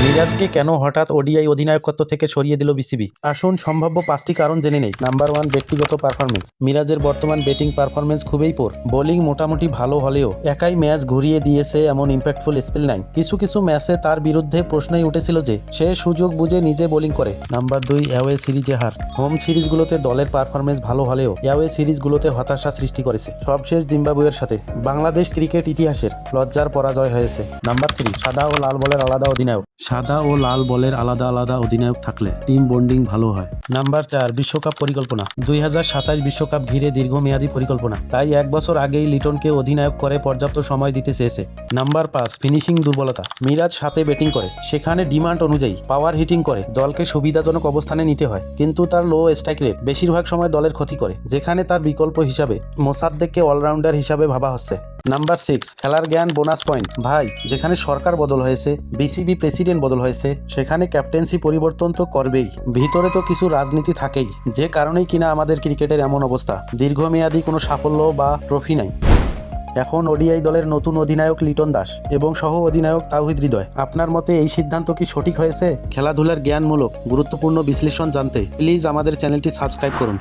মিরাজকে কেন হঠাৎ ওডিআই অধিনায়কত্ব থেকে সরিয়ে দিল বিসিবি? আসুন সম্ভাব্য 5টি কারণ জেনে নেই। নাম্বার 1, ব্যক্তিগত পারফরমেন্স। মিরাজের বর্তমান ব্যাটিং পারফরমেন্স খুবই পোর। বোলিং মোটামুটি ভালো হলেও একাই ম্যাচ ঘুরিয়ে দিয়েছে এমন ইম্প্যাক্টফুল স্পেল নাই। কিছু কিছু ম্যাচে তার বিরুদ্ধে প্রশ্নই উঠেছিল যে সে সুযোগ বুঝে নিজে বোলিং করে। নাম্বার 2, অ্যাওয়ে সিরিজে হার। হোম সিরিজগুলোতে দলের পারফরমেন্স ভালো হলেও অ্যাওয়ে সিরিজগুলোতে হতাশা সৃষ্টি করেছে, সবশেষ জিম্বাবুয়ের সাথে। বাংলাদেশ ক্রিকেট ইতিহাসের লজ্জার পরাজয় হয়েছে। নাম্বার 3, সাদা ও লাল বলের আলাদা অধিনায়ক। সাদা ও লাল বলের আলাদা আলাদা অধিনায়ক থাকলে টিম বন্ডিং ভালো হয়। নাম্বার 4, বিশ্বকাপ পরিকল্পনা। 2027 বিশ্বকাপ ঘিরে দীর্ঘমেয়াদী পরিকল্পনা, তাই 1 বছর আগেই লিটনকে অধিনায়ক করে পর্যাপ্ত সময় দিতে চেয়েছে। নাম্বার 5, ফিনিশিং দুর্বলতা। মিরাজ সাথে ব্যাটিং করে, সেখানে ডিমান্ড অনুযায়ী পাওয়ার হিটিং করে দলকে সুবিধাজনক অবস্থানে নিতে হয়, কিন্তু তার লো স্ট্রাইক রেট বেশিরভাগ সময় দলের ক্ষতি করে, যেখানে তার বিকল্প হিসাবে মোসাদ্দেককে অলরাউন্ডার হিসাবে ভাবা হচ্ছে। নাম্বার 6, খেলার জ্ঞান বোনাস পয়েন্ট। ভাই, যেখানে সরকার বদল হয়েছে, বিসিবি প্রেসিডেন্ট বদল হয়েছে, সেখানে ক্যাপ্টেন্সি পরিবর্তন তো করবেই, ভিতরে তো কিছু রাজনীতি থাকেই, যে কারণেই কিনা আমাদের ক্রিকেটের এমন অবস্থা, দীর্ঘমেয়াদী কোনো সাফল্য বা ট্রফি নাই। এখন ওডিআই দলের নতুন অধিনায়ক লিটন দাস এবং সহ অধিনায়ক তাওহিদ হৃদয়। আপনার মতে এই সিদ্ধান্ত কি সঠিক হয়েছে? খেলাধুলার জ্ঞানমূলক গুরুত্বপূর্ণ বিশ্লেষণ জানতে প্লিজ আমাদের চ্যানেলটি সাবস্ক্রাইব করুন।